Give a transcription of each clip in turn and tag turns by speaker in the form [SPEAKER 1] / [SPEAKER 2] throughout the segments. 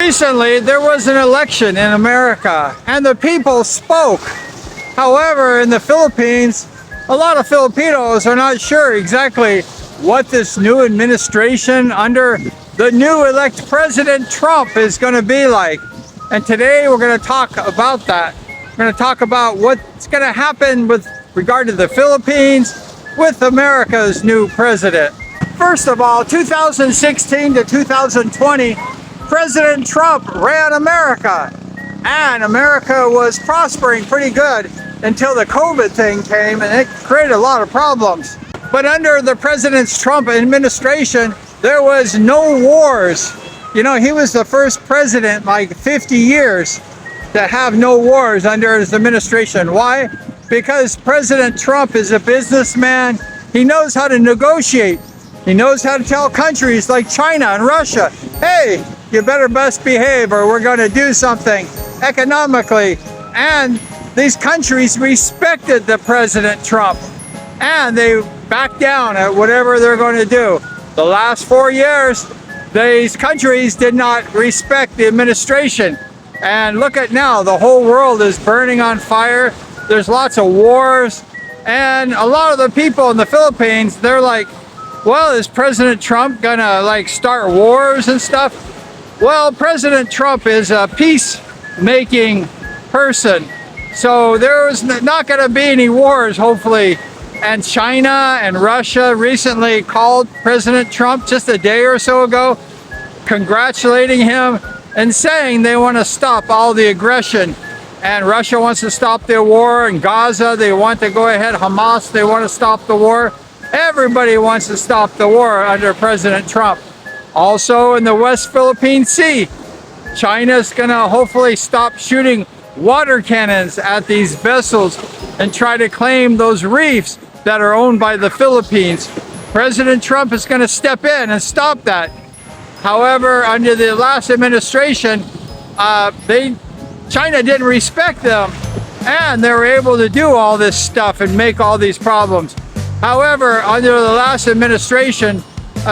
[SPEAKER 1] Recently, there was an election in America and the people spoke. However, in the Philippines, a lot of Filipinos are not sure exactly what this new administration under the new elect President Trump is going to be like. And today we're going to talk about that. We're going to talk about what's going to happen with regard to the Philippines with America's new president. First of all, 2016 to 2020, President Trump ran America, and America was prospering pretty good until the COVID thing came, and it created a lot of problems. But under the President Trump administration, there was no wars. You know, he was the first president like 50 years to have no wars under his administration. Why? Because President Trump is a businessman. He knows how to negotiate. He knows how to tell countries like China and Russia, hey, you better best behave or we're going to do something economically. And these countries respected the President Trump, and they backed down at whatever they're going to do. The last 4 years, these countries did not respect the administration. And look at now, the whole world is burning on fire. There's lots of wars. And a lot of the people in the Philippines, they're like, well, is President Trump gonna like start wars and stuff? Well, President Trump is a peacemaking person. So there's not gonna be any wars, hopefully. And China and Russia recently called President Trump just a day or so ago, congratulating him and saying they want to stop all the aggression. And Russia wants to stop their war in Gaza. They want to go ahead. Hamas, they want to stop the war. Everybody wants to stop the war under President Trump. Also in the West Philippine Sea, China's going to hopefully stop shooting water cannons at these vessels and try to claim those reefs that are owned by the Philippines. President Trump is going to step in and stop that. However, under the last administration, China didn't respect them, and they were able to do all this stuff and make all these problems. However, under the last administration,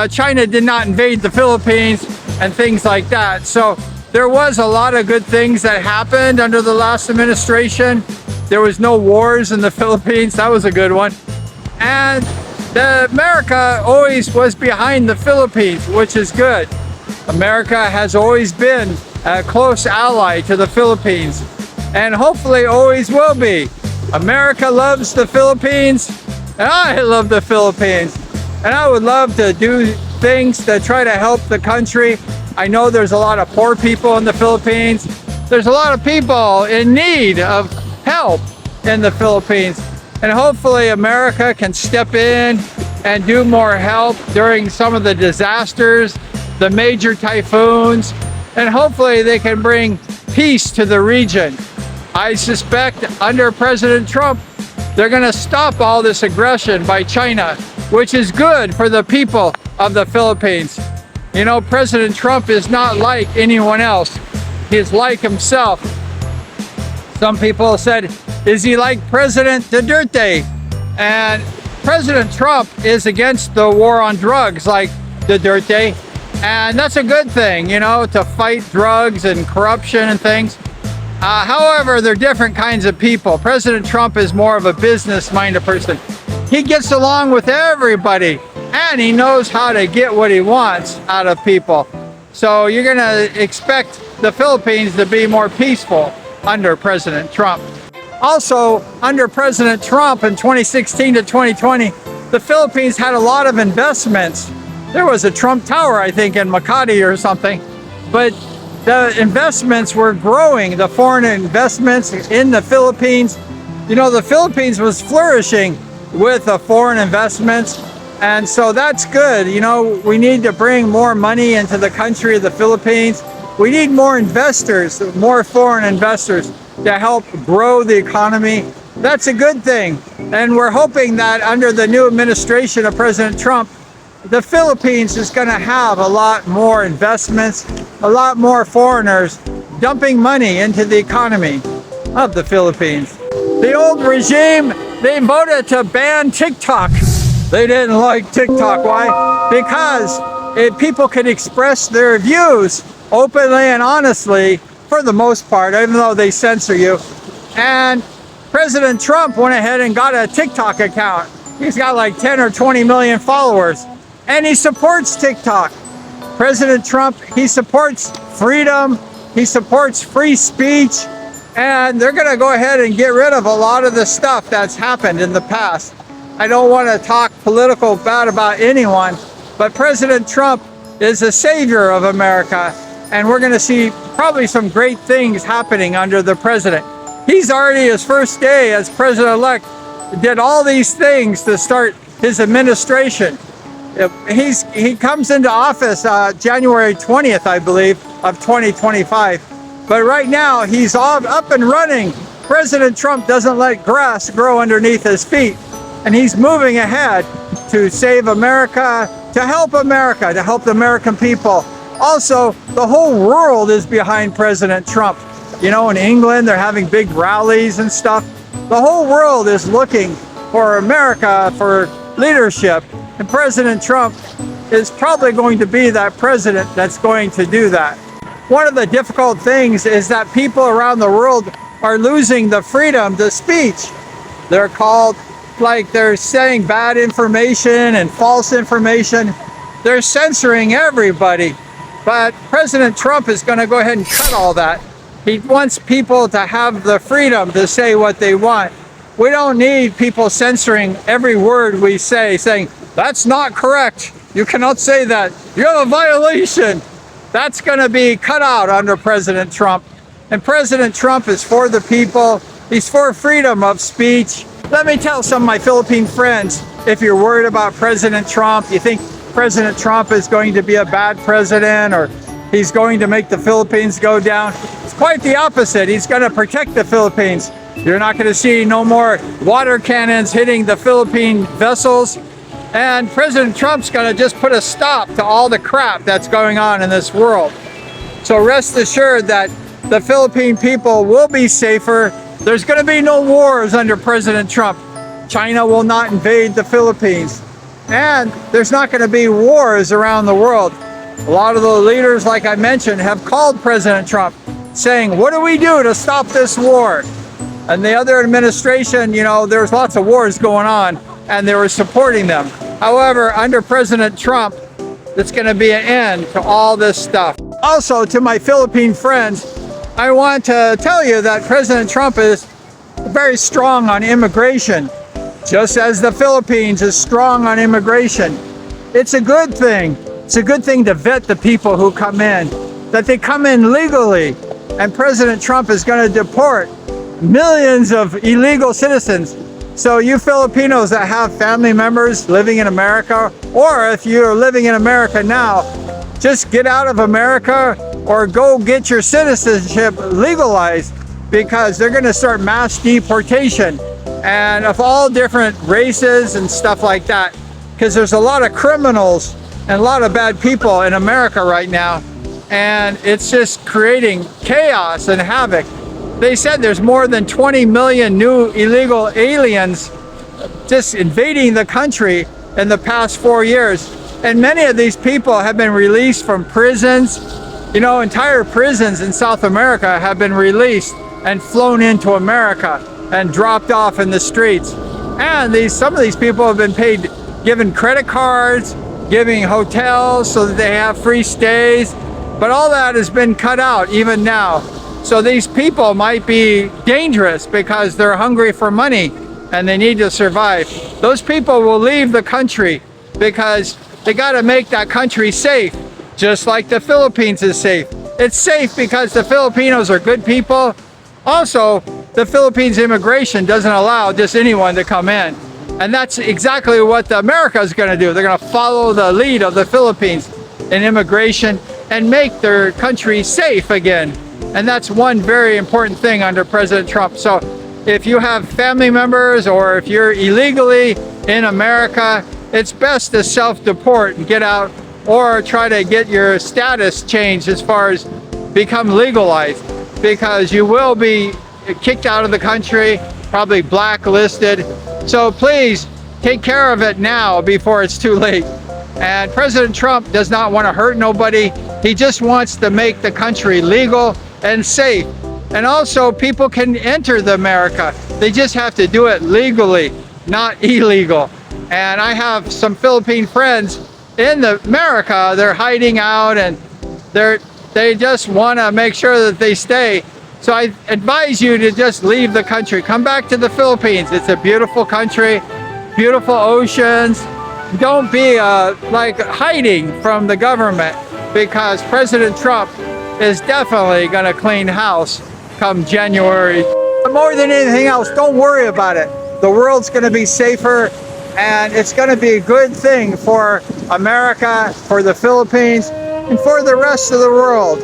[SPEAKER 1] China did not invade the Philippines and things like that. So there was a lot of good things that happened under the last administration. There was no wars in the Philippines. That was a good one. And America always was behind the Philippines, which is good. America has always been a close ally to the Philippines, and hopefully always will be. America loves the Philippines, and I love the Philippines. And I would love to do things to try to help the country. I know there's a lot of poor people in the Philippines. There's a lot of people in need of help in the Philippines. And hopefully America can step in and do more help during some of the disasters, the major typhoons, and hopefully they can bring peace to the region. I suspect under President Trump, they're going to stop all this aggression by China, which is good for the people of the Philippines. You know, President Trump is not like anyone else. He's like himself. Some people said, is he like President Duterte? And President Trump is against the war on drugs like Duterte. And that's a good thing, you know, to fight drugs and corruption and things. However, they're different kinds of people. President Trump is more of a business-minded person. He gets along with everybody, and he knows how to get what he wants out of people. So you're going to expect the Philippines to be more peaceful under President Trump. Also, under President Trump in 2016 to 2020, the Philippines had a lot of investments. There was a Trump Tower, I think, in Makati or something. But the investments were growing, the foreign investments in the Philippines. You know, the Philippines was flourishing with the foreign investments. And so that's good. You know, we need to bring more money into the country of the Philippines. We need more investors, more foreign investors to help grow the economy. That's a good thing. And we're hoping that under the new administration of President Trump, the Philippines is going to have a lot more investments, a lot more foreigners dumping money into the economy of the Philippines. The old regime, they voted to ban TikTok. They didn't like TikTok. Why? Because people could express their views openly and honestly, for the most part, even though they censor you. And President Trump went ahead and got a TikTok account. He's got like 10 or 20 million followers, and he supports TikTok. President Trump, he supports freedom, he supports free speech, and they're going to go ahead and get rid of a lot of the stuff that's happened in the past. I don't want to talk political bad about anyone, but President Trump is a savior of America, and we're going to see probably some great things happening under the president. He's already, his first day as president-elect, did all these things to start his administration. He comes into office January 20th, I believe, of 2025. But right now, he's all up and running. President Trump doesn't let grass grow underneath his feet. And he's moving ahead to save America, to help the American people. Also, the whole world is behind President Trump. You know, in England, they're having big rallies and stuff. The whole world is looking for America, for leadership. And President Trump is probably going to be that president that's going to do that. One of the difficult things is that people around the world are losing the freedom to speech. They're called, like they're saying bad information and false information. They're censoring everybody. But President Trump is going to go ahead and cut all that. He wants people to have the freedom to say what they want. We don't need people censoring every word we say, saying, that's not correct. You cannot say that. You have a violation. That's going to be cut out under President Trump. And President Trump is for the people. He's for freedom of speech. Let me tell some of my Philippine friends, if you're worried about President Trump, you think President Trump is going to be a bad president or he's going to make the Philippines go down. It's quite the opposite. He's going to protect the Philippines. You're not going to see no more water cannons hitting the Philippine vessels. And President Trump's going to just put a stop to all the crap that's going on in this world. So rest assured that the Philippine people will be safer. There's going to be no wars under President Trump. China will not invade the Philippines. And there's not going to be wars around the world. A lot of the leaders, like I mentioned, have called President Trump saying, what do we do to stop this war? And the other administration, you know, there's lots of wars going on and they were supporting them. However, under President Trump, it's going to be an end to all this stuff. Also, to my Philippine friends, I want to tell you that President Trump is very strong on immigration, just as the Philippines is strong on immigration. It's a good thing. It's a good thing to vet the people who come in, that they come in legally. And President Trump is going to deport millions of illegal citizens. So you Filipinos that have family members living in America, or if you're living in America now, just get out of America or go get your citizenship legalized, because they're going to start mass deportation and of all different races and stuff like that, because there's a lot of criminals and a lot of bad people in America right now, and it's just creating chaos and havoc. They said there's more than 20 million new illegal aliens just invading the country in the past 4 years. And many of these people have been released from prisons. You know, entire prisons in South America have been released and flown into America and dropped off in the streets. And some of these people have been given credit cards, giving hotels so that they have free stays. But all that has been cut out even now. So these people might be dangerous because they're hungry for money and they need to survive. Those people will leave the country because they got to make that country safe, just like the Philippines is safe. It's safe because the Filipinos are good people. Also, the Philippines immigration doesn't allow just anyone to come in. And that's exactly what America is going to do. They're going to follow the lead of the Philippines in immigration and make their country safe again. And that's one very important thing under President Trump. So if you have family members or if you're illegally in America, it's best to self-deport and get out, or try to get your status changed as far as become legalized, because you will be kicked out of the country, probably blacklisted. So please take care of it now before it's too late. And President Trump does not want to hurt nobody. He just wants to make the country legal and safe. And also, people can enter the America. They just have to do it legally, not illegal. And I have some Philippine friends in America. They're hiding out, and they just want to make sure that they stay. So I advise you to just leave the country. Come back to the Philippines. It's a beautiful country, beautiful oceans. Don't be like hiding from the government, because President Trump is definitely going to clean house come January. But more than anything else, don't worry about it. The world's going to be safer, and it's going to be a good thing for America, for the Philippines, and for the rest of the world.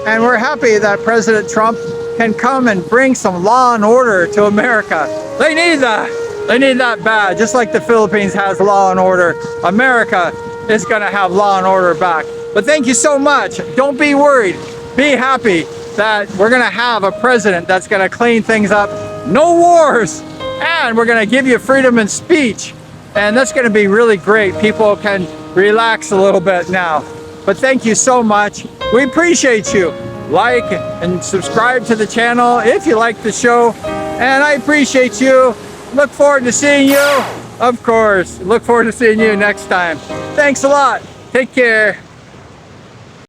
[SPEAKER 1] And we're happy that President Trump can come and bring some law and order to America. They need that. They need that bad. Just like the Philippines has law and order, America is going to have law and order back. But thank you so much. Don't be worried. Be happy that we're going to have a president that's going to clean things up. No wars. And we're going to give you freedom of speech. And that's going to be really great. People can relax a little bit now. But thank you so much. We appreciate you. Like and subscribe to the channel if you like the show. And I appreciate you. Look forward to seeing you. Of course. Look forward to seeing you next time. Thanks a lot. Take care.